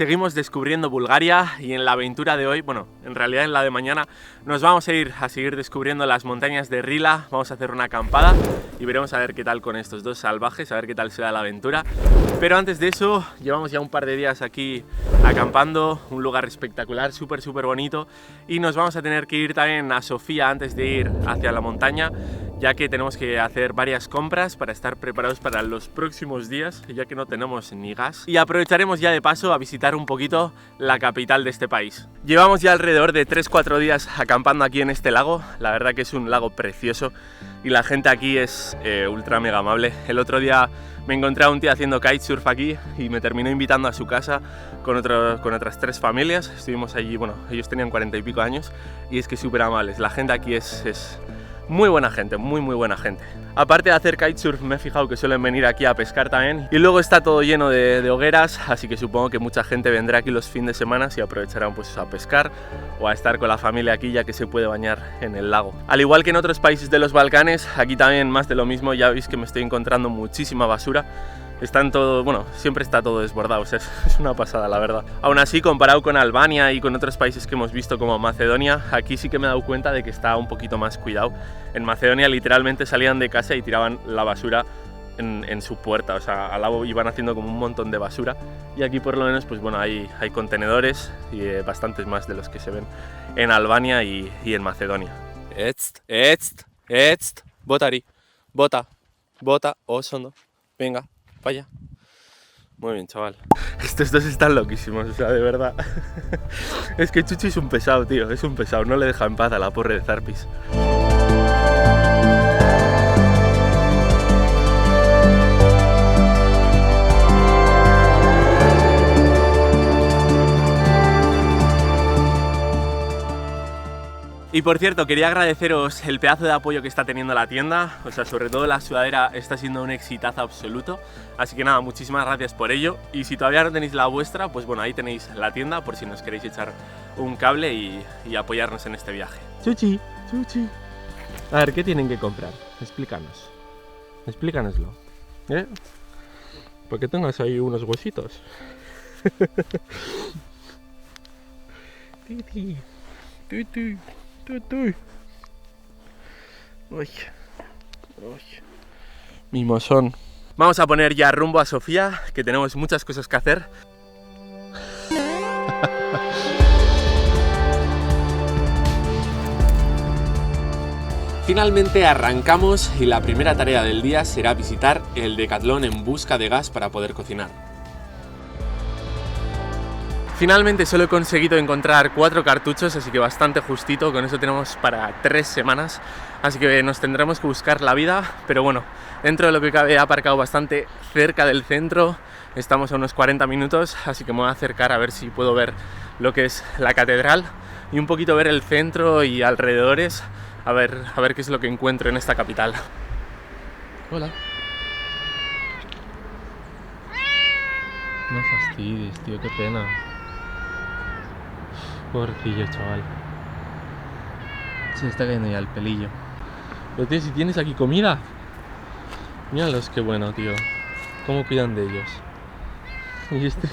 Seguimos descubriendo Bulgaria y en la aventura de hoy, bueno, en realidad en la de mañana, nos vamos a ir a seguir descubriendo las montañas de Rila, vamos a hacer una acampada y veremos a ver qué tal con estos dos salvajes, a ver qué tal será la aventura. Pero antes de eso, llevamos ya un par de días aquí acampando, un lugar espectacular, súper bonito, y nos vamos a tener que ir también a Sofía antes de ir hacia la montaña, ya que tenemos que hacer varias compras para estar preparados para los próximos días, ya que no tenemos ni gas. Y aprovecharemos ya de paso a visitar un poquito la capital de este país. Llevamos ya alrededor de 3-4 días acampando aquí en este lago, la verdad que es un lago precioso y la gente aquí es ultra mega amable. El otro día me encontré a un tío haciendo kitesurf aquí y me terminó invitando a su casa con otras 3 familias. Estuvimos allí, bueno, ellos tenían 40 y pico años y es que súper amables. La gente aquí es muy buena gente, muy buena gente. Aparte de hacer kitesurf me he fijado que suelen venir aquí a pescar también. Y luego está todo lleno de hogueras, así que supongo que mucha gente vendrá aquí los fines de semana y aprovecharán pues a pescar o a estar con la familia aquí, ya que se puede bañar en el lago. Al igual que en otros países de los Balcanes, aquí también más de lo mismo. Ya veis que me estoy encontrando muchísima basura. Siempre está todo desbordado, o sea, es una pasada la verdad. Aún así, comparado con Albania y con otros países que hemos visto como Macedonia, aquí sí que me he dado cuenta de que está un poquito más cuidado. En Macedonia literalmente salían de casa y tiraban la basura en su puerta, o sea, al lado iban haciendo como un montón de basura, y aquí por lo menos pues bueno, hay contenedores y bastantes más de los que se ven en Albania y en Macedonia. Botari, bota, osondo, venga. Vaya. Muy bien, chaval. Estos dos están loquísimos, o sea, de verdad. Es que Chuchi es un pesado, tío, es un pesado. No le deja en paz a la porre de Zarpis. Y por cierto, quería agradeceros el pedazo de apoyo que está teniendo la tienda, o sea, sobre todo la sudadera está siendo un exitazo absoluto, así que nada, muchísimas gracias por ello. Y si todavía no tenéis la vuestra, pues bueno, ahí tenéis la tienda por si nos queréis echar un cable y apoyarnos en este viaje. Chuchi. A ver, ¿qué tienen que comprar? Explícanoslo. Porque tengas ahí unos huesitos. Tuti. Uy. Mimosón. Vamos a poner ya rumbo a Sofía, que tenemos muchas cosas que hacer. Finalmente arrancamos y la primera tarea del día será visitar el Decathlon en busca de gas para poder cocinar. Finalmente solo he conseguido encontrar 4 cartuchos, así que bastante justito, con eso tenemos para 3 semanas, así que nos tendremos que buscar la vida, pero bueno, dentro de lo que cabe he aparcado bastante cerca del centro, estamos a unos 40 minutos, así que me voy a acercar a ver si puedo ver lo que es la catedral y un poquito ver el centro y alrededores, a ver qué es lo que encuentro en esta capital. Hola. No fastidies, tío, qué pena. Pobrecillo, chaval. Se me está cayendo ya el pelillo. Pero tío, si tienes aquí comida. Míralos, qué bueno, tío. Cómo cuidan de ellos. Y este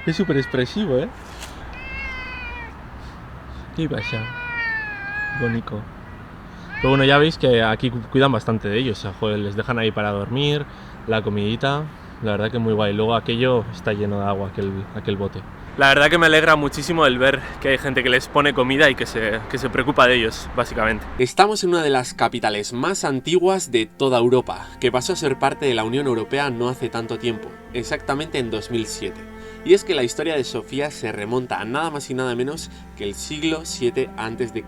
es súper expresivo, ¿eh? ¿Qué pasa? Bonito. Pero bueno, ya veis que aquí cuidan bastante de ellos. O sea, joder, les dejan ahí para dormir, la comidita. La verdad que muy guay. Luego aquello está lleno de agua, aquel bote. La verdad que me alegra muchísimo el ver que hay gente que les pone comida y que se preocupa de ellos, básicamente. Estamos en una de las capitales más antiguas de toda Europa, que pasó a ser parte de la Unión Europea no hace tanto tiempo, exactamente en 2007. Y es que la historia de Sofía se remonta a nada más y nada menos que el siglo VII a.C.,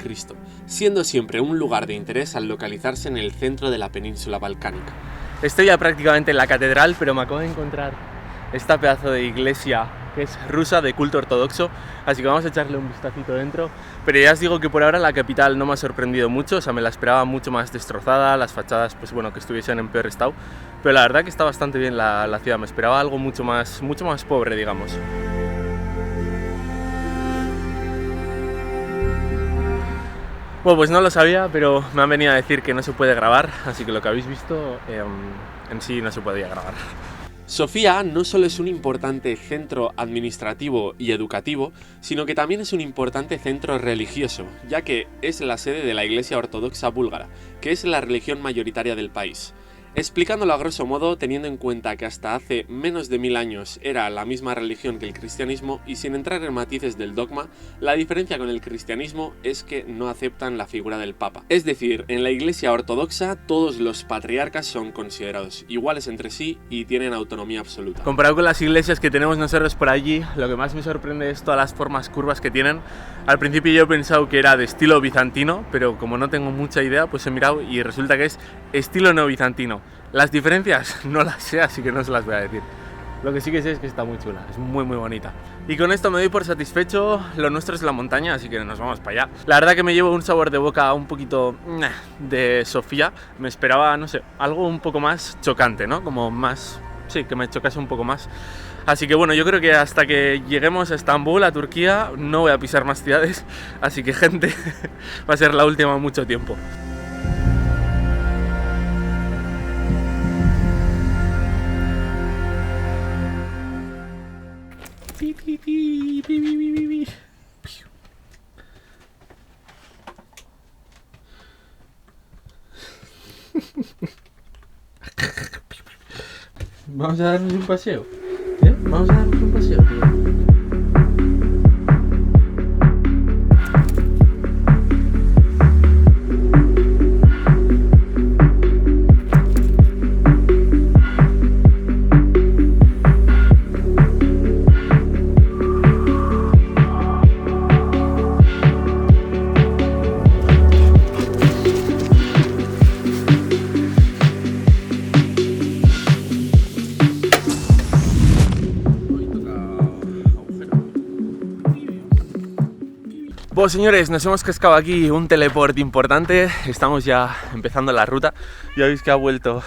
siendo siempre un lugar de interés al localizarse en el centro de la península balcánica. Estoy ya prácticamente en la catedral, pero me acabo de encontrar esta pedazo de iglesia que es rusa, de culto ortodoxo, así que vamos a echarle un vistacito dentro. Pero ya os digo que por ahora la capital no me ha sorprendido mucho, o sea, me la esperaba mucho más destrozada, las fachadas, pues bueno, que estuviesen en peor estado, pero la verdad que está bastante bien la ciudad, me esperaba algo mucho más pobre, digamos. Bueno, pues no lo sabía, pero me han venido a decir que no se puede grabar, así que lo que habéis visto en sí no se podía grabar. Sofía no solo es un importante centro administrativo y educativo, sino que también es un importante centro religioso, ya que es la sede de la Iglesia Ortodoxa búlgara, que es la religión mayoritaria del país. Explicándolo a grosso modo, teniendo en cuenta que hasta hace menos de 1000 años era la misma religión que el cristianismo y sin entrar en matices del dogma, la diferencia con el cristianismo es que no aceptan la figura del Papa. Es decir, en la Iglesia Ortodoxa todos los patriarcas son considerados iguales entre sí y tienen autonomía absoluta. Comparado con las iglesias que tenemos nosotros por allí, lo que más me sorprende es todas las formas curvas que tienen. Al principio yo he pensado que era de estilo bizantino, pero como no tengo mucha idea, pues he mirado y resulta que es estilo neobizantino. Las diferencias no las sé, así que no se las voy a decir. Lo que sí que sé es que está muy chula, es muy bonita. Y con esto me doy por satisfecho, lo nuestro es la montaña, así que nos vamos para allá. La verdad que me llevo un sabor de boca un poquito de Sofía. Me esperaba, no sé, algo un poco más chocante, ¿no? Como más, sí, que me chocase un poco más. Así que bueno, yo creo que hasta que lleguemos a Estambul, a Turquía, no voy a pisar más ciudades. Así que gente, va a ser la última mucho tiempo. Vamos a darnos un paseo. Vamos a darnos un paseo, tío. Bueno, señores, nos hemos cascado aquí un teleport importante. Estamos ya empezando la ruta. Ya veis que ha vuelto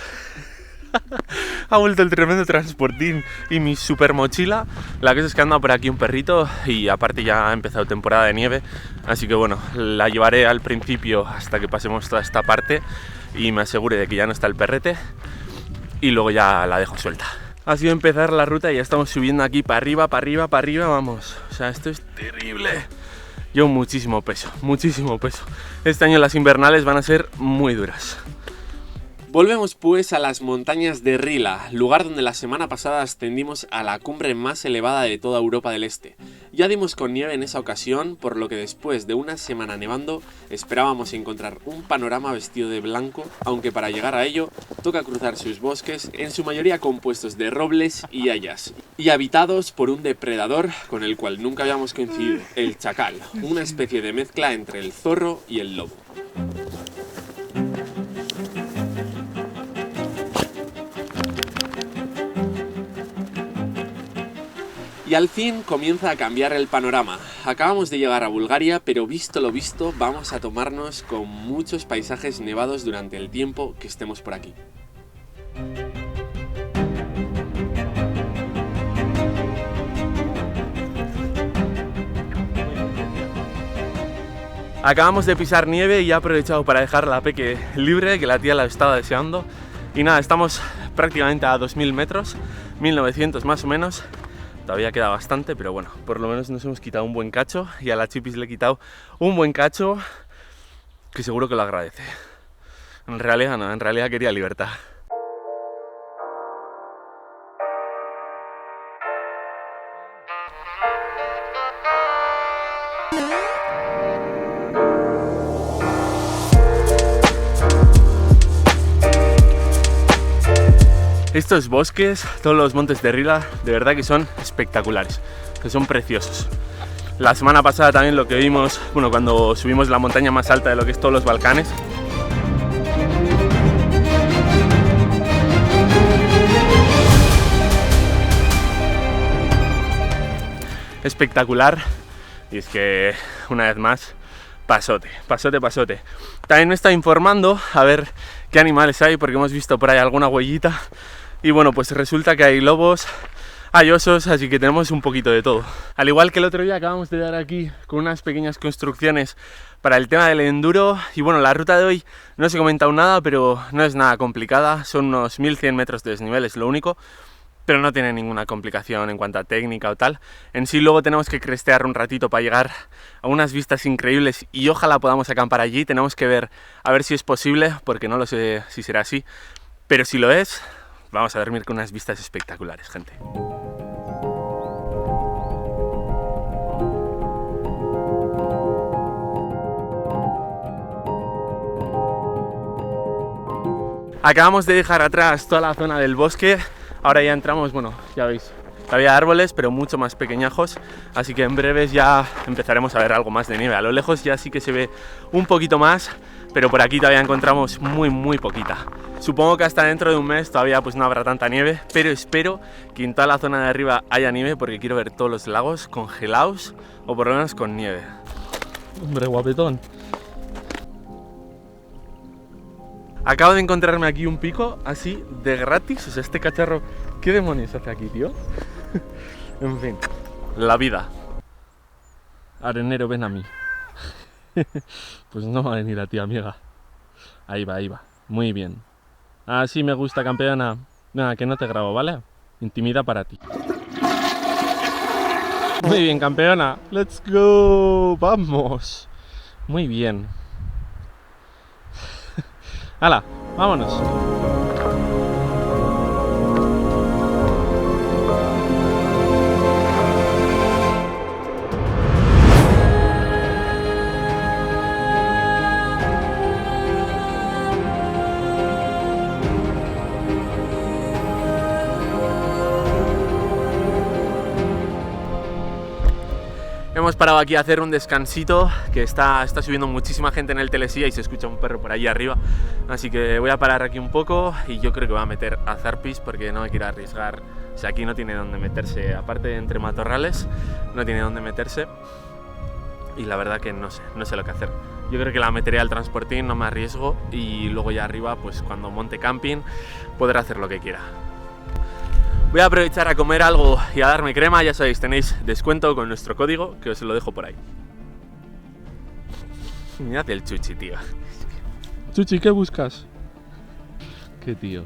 ha vuelto el tremendo transportín y mi super mochila. La cosa es que anda por aquí un perrito y aparte ya ha empezado temporada de nieve. Así que bueno, la llevaré al principio hasta que pasemos toda esta parte y me asegure de que ya no está el perrete y luego ya la dejo suelta. Ha sido empezar la ruta y ya estamos subiendo aquí para arriba, vamos. O sea, esto es terrible. Llevo muchísimo peso. Este año las invernales van a ser muy duras. Volvemos pues a las montañas de Rila, lugar donde la semana pasada ascendimos a la cumbre más elevada de toda Europa del Este. Ya dimos con nieve en esa ocasión, por lo que después de una semana nevando esperábamos encontrar un panorama vestido de blanco, aunque para llegar a ello toca cruzar sus bosques, en su mayoría compuestos de robles y hayas, y habitados por un depredador con el cual nunca habíamos coincidido, el chacal, una especie de mezcla entre el zorro y el lobo. Y al fin comienza a cambiar el panorama. Acabamos de llegar a Bulgaria, pero visto lo visto, vamos a tomarnos con muchos paisajes nevados durante el tiempo que estemos por aquí. Acabamos de pisar nieve y he aprovechado para dejar la peque libre, que la tía la estaba deseando. Y nada, estamos prácticamente a 2000 metros, 1900 más o menos. Todavía queda bastante, pero bueno, por lo menos nos hemos quitado un buen cacho y a la Chipis le he quitado un buen cacho que seguro que lo agradece. En realidad no, en realidad quería libertad. Estos bosques, todos los montes de Rila, de verdad que son espectaculares, que son preciosos. La semana pasada también lo que vimos, bueno, cuando subimos la montaña más alta de lo que es todos los Balcanes. Espectacular, y es que una vez más, pasote. También me está informando a ver qué animales hay, porque hemos visto por ahí alguna huellita. Y bueno, pues resulta que hay lobos, hay osos, así que tenemos un poquito de todo. Al igual que el otro día acabamos de dar aquí con unas pequeñas construcciones para el tema del enduro. Y bueno, la ruta de hoy no os he comentado nada, pero no es nada complicada. Son unos 1100 metros de desnivel, es lo único. pero no tiene ninguna complicación en cuanto a técnica o tal. En sí luego tenemos que crestear un ratito para llegar a unas vistas increíbles y ojalá podamos acampar allí. Tenemos que ver a ver si es posible, porque no lo sé si será así, pero si lo es, vamos a dormir con unas vistas espectaculares, gente. Acabamos de dejar atrás toda la zona del bosque, ahora ya entramos, bueno, ya veis, había árboles, pero mucho más pequeñajos, así que en breves ya empezaremos a ver algo más de nieve. A lo lejos ya sí que se ve un poquito más, pero por aquí todavía encontramos muy poquita. Supongo que hasta dentro de un mes todavía pues no habrá tanta nieve, pero espero que en toda la zona de arriba haya nieve porque quiero ver todos los lagos congelados o por lo menos con nieve. Hombre, guapetón. Acabo de encontrarme aquí un pico así de gratis, o sea, este cacharro, ¿qué demonios hace aquí, tío? En fin, la vida. Arenero, ven a mí. Pues no va a venir a ti, amiga. Ahí va, muy bien. Así me gusta, campeona. Nada, que no te grabo, ¿vale? Intimidad para ti. Muy bien, campeona. Let's go, vamos. Muy bien. ¡Hala! ¡Vámonos! Hemos parado aquí a hacer un descansito, que está subiendo muchísima gente en el telesilla y se escucha un perro por allí arriba, así que voy a parar aquí un poco y yo creo que voy a meter a Zarpis porque no me quiero arriesgar. O sea, aquí no tiene dónde meterse, aparte de entre matorrales, no tiene dónde meterse y la verdad que no sé lo que hacer. Yo creo que la meteré al transportín, no me arriesgo y luego ya arriba, pues cuando monte camping, podré hacer lo que quiera. Voy a aprovechar a comer algo y a darme crema, ya sabéis, tenéis descuento con nuestro código, que os lo dejo por ahí. Mirad el Chuchi, tío. Chuchi, ¿qué buscas? Qué tío.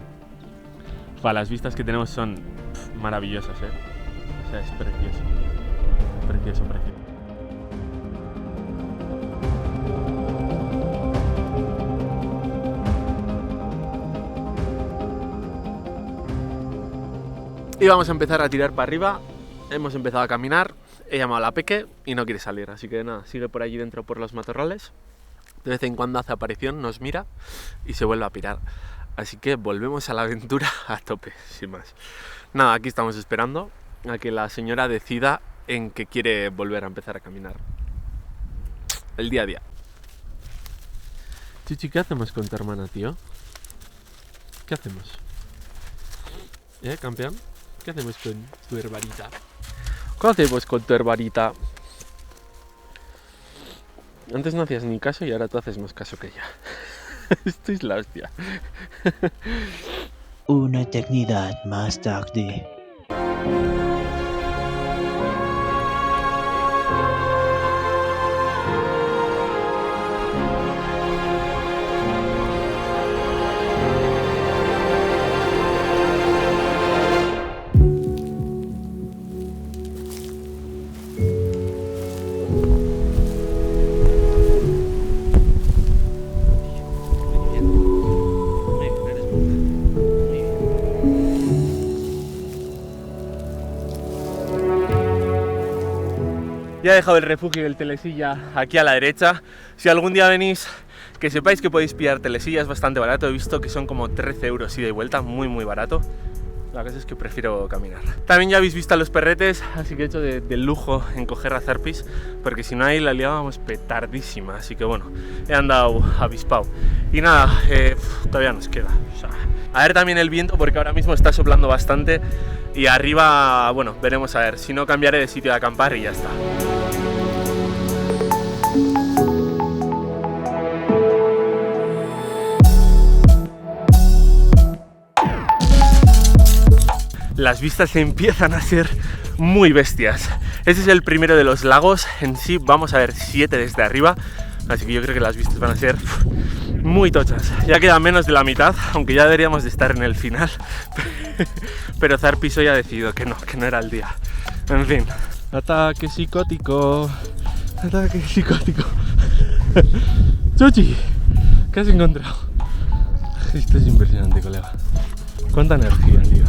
Las vistas que tenemos son maravillosas, ¿eh? O sea, es precioso. Precioso. Y vamos a empezar a tirar para arriba. Hemos empezado a caminar. He llamado a la Peque y no quiere salir, así que nada, sigue por allí dentro por los matorrales. De vez en cuando hace aparición, nos mira y se vuelve a pirar. Así que volvemos a la aventura a tope, sin más. Nada, aquí estamos esperando a que la señora decida en que quiere volver a empezar a caminar. El día a día. Chichi, ¿qué hacemos con tu hermana, tío? ¿Qué hacemos? Campeón? ¿Qué hacemos con tu hermanita? ¿Qué hacemos con tu hermanita? Antes no hacías ni caso y ahora tú haces más caso que ella. Esto es la hostia. Una eternidad más tarde. Ya he dejado el refugio del telesilla aquí a la derecha. Si algún día venís, que sepáis que podéis pillar telesilla, es bastante barato. He visto que son como 13 euros ida y vuelta, muy barato. La cosa es que prefiero caminar. También ya habéis visto a los perretes, así que he hecho de lujo en coger a Zarpis, porque si no ahí la liábamos petardísima. Así que bueno, he andado avispado. Y nada, todavía nos queda. O sea, a ver también el viento, porque ahora mismo está soplando bastante. Y arriba, bueno, veremos a ver. Si no, cambiaré de sitio de acampar y ya está. Las vistas empiezan a ser muy bestias. Este es el primero de los lagos. En sí vamos a ver 7 desde arriba, Así que yo creo que las vistas van a ser muy tochas. Ya queda menos de la mitad, aunque ya deberíamos de estar en el final. Pero Zarpis hoy ha decidido que no era el día. En fin. Ataque psicótico. Ataque psicótico. Chuchi, ¿qué has encontrado? Esto es impresionante, colega. Cuánta energía, tío.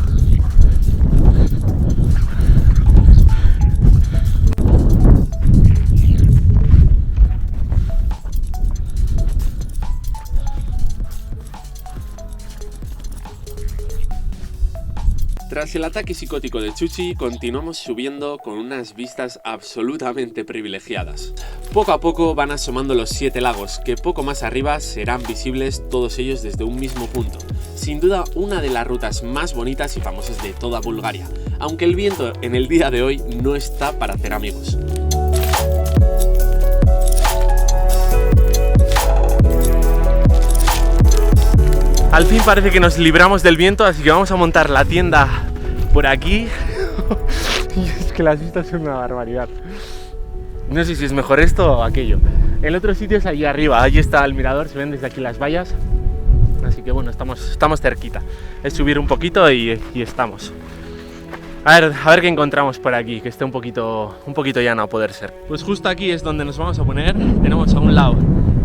Tras el ataque psicótico de Chuchi, continuamos subiendo con unas vistas absolutamente privilegiadas. Poco a poco van asomando los 7 lagos, que poco más arriba serán visibles todos ellos desde un mismo punto. Sin duda, una de las rutas más bonitas y famosas de toda Bulgaria, aunque el viento en el día de hoy no está para hacer amigos. Al fin parece que nos libramos del viento, así que vamos a montar la tienda por aquí. Y es que las vistas son una barbaridad. No sé si es mejor esto o aquello. El otro sitio es allí arriba, allí está el mirador, se ven desde aquí las vallas. Así que bueno, estamos cerquita. Es subir un poquito y estamos. A ver qué encontramos por aquí, que esté un poquito llano a poder ser. Pues justo aquí es donde nos vamos a poner. Tenemos a un lado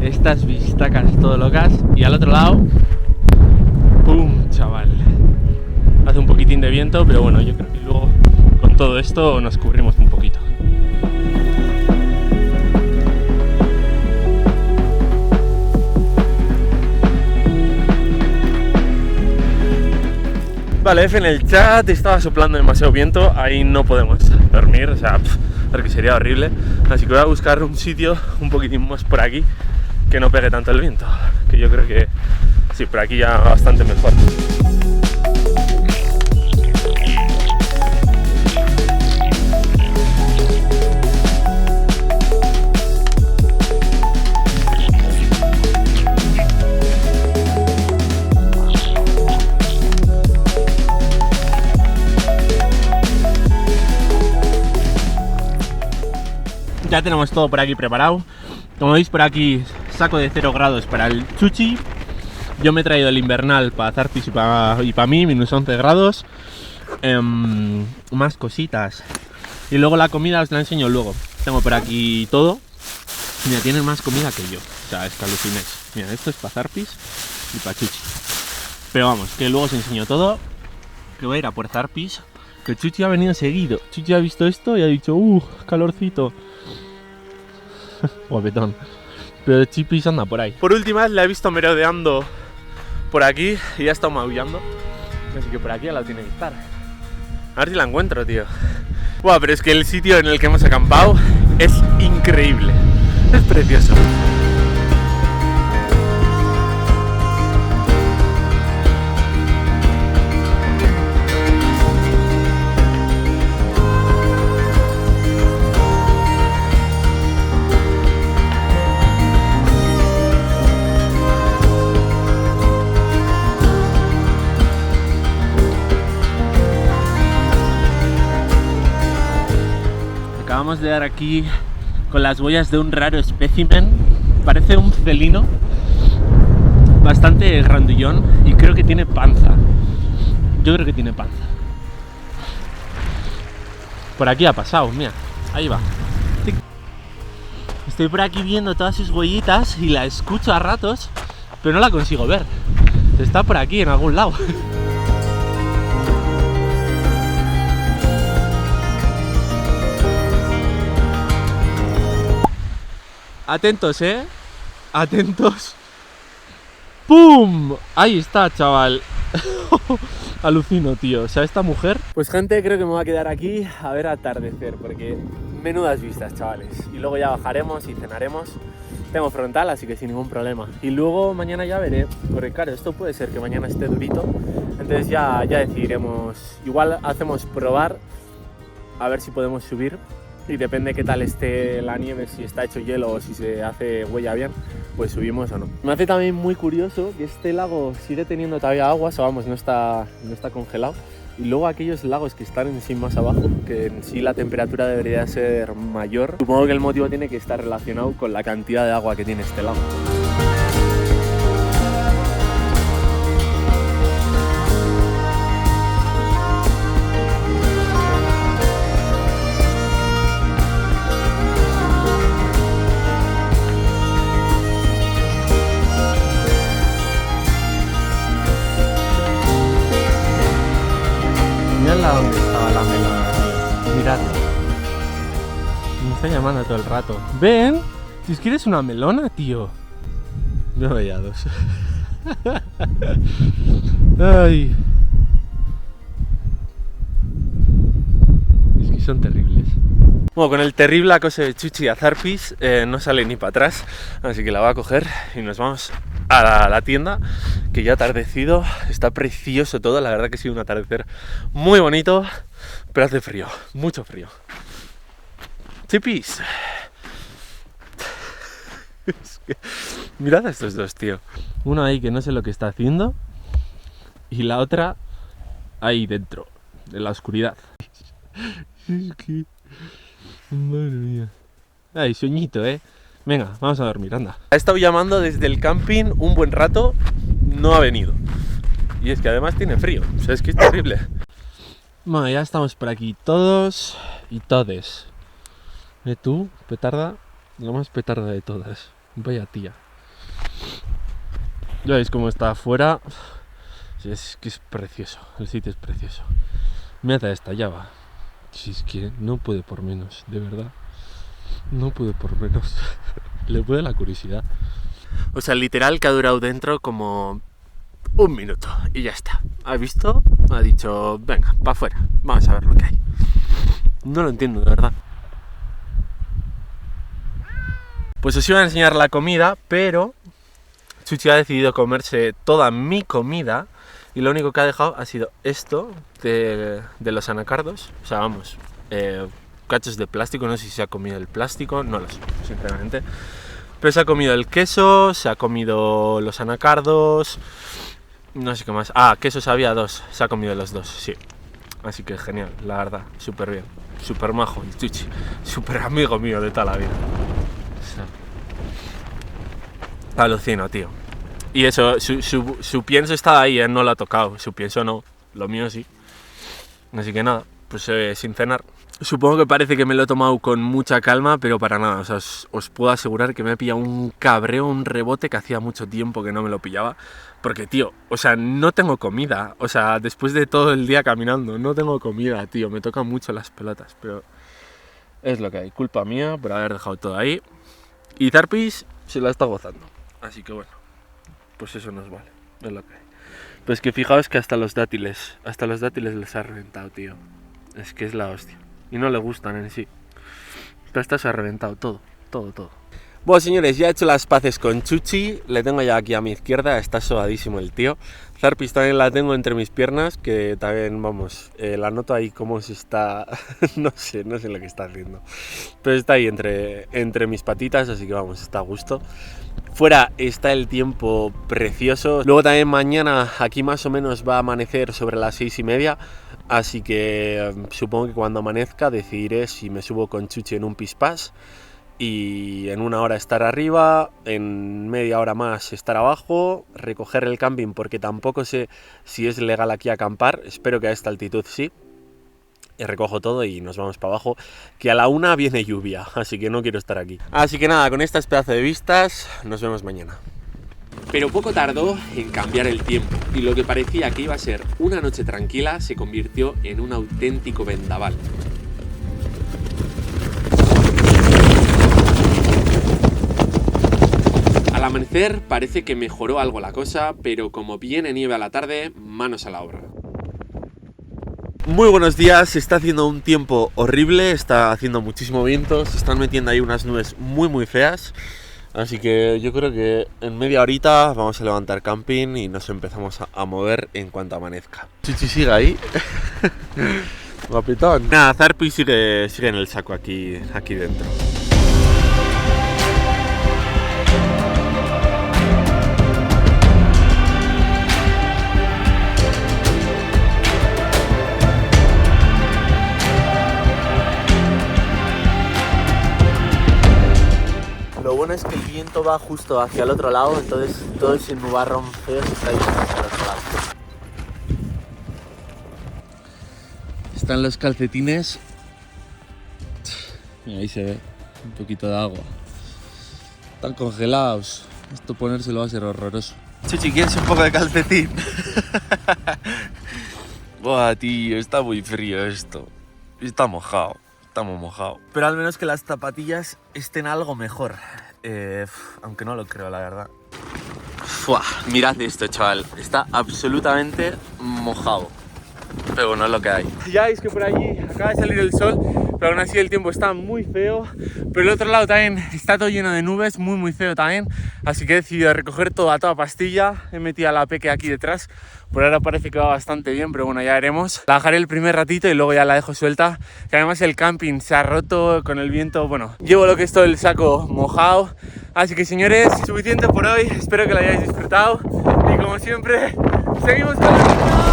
estas vistacas todo locas y al otro lado... ¡Pum! Chaval. Hace un poquitín de viento, pero bueno, yo creo que luego con todo esto nos cubrimos un poquito. Vale, F en el chat, estaba soplando demasiado viento, ahí no podemos dormir, o sea, porque sería horrible. Así que voy a buscar un sitio un poquitín más por aquí que no pegue tanto el viento, que yo creo que sí, por aquí ya bastante mejor. Ya tenemos todo por aquí preparado. Como veis por aquí, saco de 0 grados para el Chuchi. Yo me he traído el invernal para Zarpis y para mí, minus 11 grados. Más cositas. Y luego la comida os la enseño luego. Tengo por aquí todo. Mira, tienen más comida que yo. O sea, es que alucinéis. Mira, esto es para Zarpis y para Chuchi. Pero vamos, que luego os enseño todo. Que voy a ir a por Zarpis. Que Chuchi ha venido seguido. Chuchi ha visto esto y ha dicho, calorcito. Guapetón. Pero Chipis anda por ahí. Por última vez la he visto merodeando por aquí y ya está maullando. Así que por aquí ya la tiene que estar. A ver si la encuentro, tío. Buah, pero es que el sitio en el que hemos acampado es increíble. Es precioso. Acabamos de dar aquí con las huellas de un raro espécimen. Parece un felino bastante grandullón y creo que tiene panza. Yo creo que tiene panza. Por aquí ha pasado, mira, ahí va. Estoy por aquí viendo todas sus huellitas y la escucho a ratos, pero no la consigo ver. Está por aquí en algún lado. Atentos, atentos. ¡Pum! Ahí está, chaval. Alucino, tío. O sea, esta mujer... Pues gente, creo que me voy a quedar aquí a ver atardecer, porque menudas vistas, chavales. Y luego ya bajaremos y cenaremos. Tengo frontal, así que sin ningún problema. Y luego mañana ya veré, porque claro, esto puede ser que mañana esté durito. Entonces ya decidiremos. Igual hacemos probar, a ver si podemos subir. Y depende qué tal esté la nieve, si está hecho hielo o si se hace huella bien, pues subimos o no. Me hace también muy curioso que este lago sigue teniendo todavía agua, o sea, vamos, no está congelado. Y luego aquellos lagos que están en sí más abajo, que en sí la temperatura debería ser mayor. Supongo que el motivo tiene que estar relacionado con la cantidad de agua que tiene este lago. Mirad dónde estaba la melona, tío. Miradlo. Me está llamando todo el rato. ¡Ven! Si es que eres una melona, tío. No veía dos. Ay. Es que son terribles. Bueno, con el terrible acoso de Chuchi a Zarpis no sale ni para atrás, así que la voy a coger y nos vamos a la tienda, que ya ha atardecido, está precioso todo, la verdad que ha sido un atardecer muy bonito, pero hace frío, mucho frío. Chipis. Es que, mirad a estos dos, tío. Uno ahí que no sé lo que está haciendo y la otra ahí dentro, de la oscuridad. Es que... Madre mía. Ay, sueñito, Venga, vamos a dormir, anda. Ha estado llamando desde el camping un buen rato, no ha venido. Y es que además tiene frío, o sea, es que es terrible. Bueno, ya estamos por aquí todos y todes. Tú, petarda, la más petarda de todas. Vaya tía. Ya veis cómo está afuera. Sí, es que es precioso, el sitio es precioso. Mira esta, ya va. Si es que no puede por menos, de verdad. No puede por menos. Le puede la curiosidad. O sea, literal que ha durado dentro como un minuto y ya está. ¿Ha visto? Ha dicho, venga, para afuera, vamos a ver lo que hay. No lo entiendo, de verdad. Pues os iba a enseñar la comida, pero Chuchi ha decidido comerse toda mi comida y lo único que ha dejado ha sido esto de los anacardos. O sea, vamos, cachos de plástico, no sé si se ha comido el plástico, no lo sé, sinceramente. Pero se ha comido el queso, se ha comido los anacardos, no sé qué más. Ah, quesos había dos, se ha comido los dos, sí. Así que genial, la verdad, súper bien, súper majo el Chuchi, súper amigo mío de toda la vida. O sea, alucino, tío. Y eso, su pienso está ahí, no lo ha tocado, su pienso no, lo mío sí. Así que nada, pues sin cenar. Supongo que parece que me lo he tomado con mucha calma, pero para nada, o sea, os puedo asegurar que me he pillado un cabreo, un rebote que hacía mucho tiempo que no me lo pillaba. Porque, tío, o sea, no tengo comida, o sea, después de todo el día caminando, no tengo comida, tío, me tocan mucho las pelotas, pero es lo que hay, culpa mía por haber dejado todo ahí. Y Zarpis se la está gozando, así que bueno, pues eso nos vale, es lo que hay. Pues que fijaos que hasta los dátiles les ha reventado, tío, es que es la hostia. Y no le gustan en sí. Pero esta se ha reventado todo. Bueno, señores, ya he hecho las paces con Chuchi. Le tengo ya aquí a mi izquierda. Está sobadísimo el tío. Zarpis también la tengo entre mis piernas. Que también, vamos, la noto ahí como se está... no sé lo que está haciendo. Pero está ahí entre mis patitas. Así que vamos, está a gusto. Fuera está el tiempo precioso. Luego también mañana aquí más o menos va a amanecer sobre las 6:30. Así que supongo que cuando amanezca decidiré si me subo con Chuchi en un pispás y en 1 hora estar arriba, en media hora más estar abajo, recoger el camping porque tampoco sé si es legal aquí acampar, espero que a esta altitud sí. Y recojo todo y nos vamos para abajo, que a la 1 viene lluvia, así que no quiero estar aquí. Así que nada, con estas pedazos de vistas, nos vemos mañana. Pero poco tardó en cambiar el tiempo y lo que parecía que iba a ser una noche tranquila se convirtió en un auténtico vendaval. Al amanecer parece que mejoró algo la cosa, pero como viene nieve a la tarde, manos a la obra. Muy buenos días, está haciendo un tiempo horrible, está haciendo muchísimo viento, se están metiendo ahí unas nubes muy feas. Así que yo creo que en media horita vamos a levantar camping y nos empezamos a mover en cuanto amanezca. Chichi sigue ahí. Guapetón. Nada, Zarpi sigue en el saco aquí dentro. Lo bueno es que el viento va justo hacia el otro lado, entonces todo ese nubarrón feo se está yendo hacia el otro lado. Están los calcetines. Mira, ahí se ve un poquito de agua. Están congelados. Esto ponérselo va a ser horroroso. Chuchi, ¿quieres un poco de calcetín? Buah, tío, está muy frío esto. Está mojado. Estamos mojados. Pero al menos que las zapatillas estén algo mejor. Aunque no lo creo, la verdad. Fua, mirad esto, chaval. Está absolutamente mojado. Pero bueno, es lo que hay. Ya veis que por allí acaba de salir el sol, pero aún así el tiempo está muy feo. Pero el otro lado también está todo lleno de nubes, muy feo también. Así que he decidido recoger todo a toda pastilla. He metido a la peque aquí detrás. Por ahora parece que va bastante bien, pero bueno, ya veremos. La dejaré el primer ratito y luego ya la dejo suelta. Que además el camping se ha roto con el viento. Bueno, llevo lo que es todo el saco mojado. Así que señores, suficiente por hoy. Espero que lo hayáis disfrutado. Y como siempre, seguimos con la...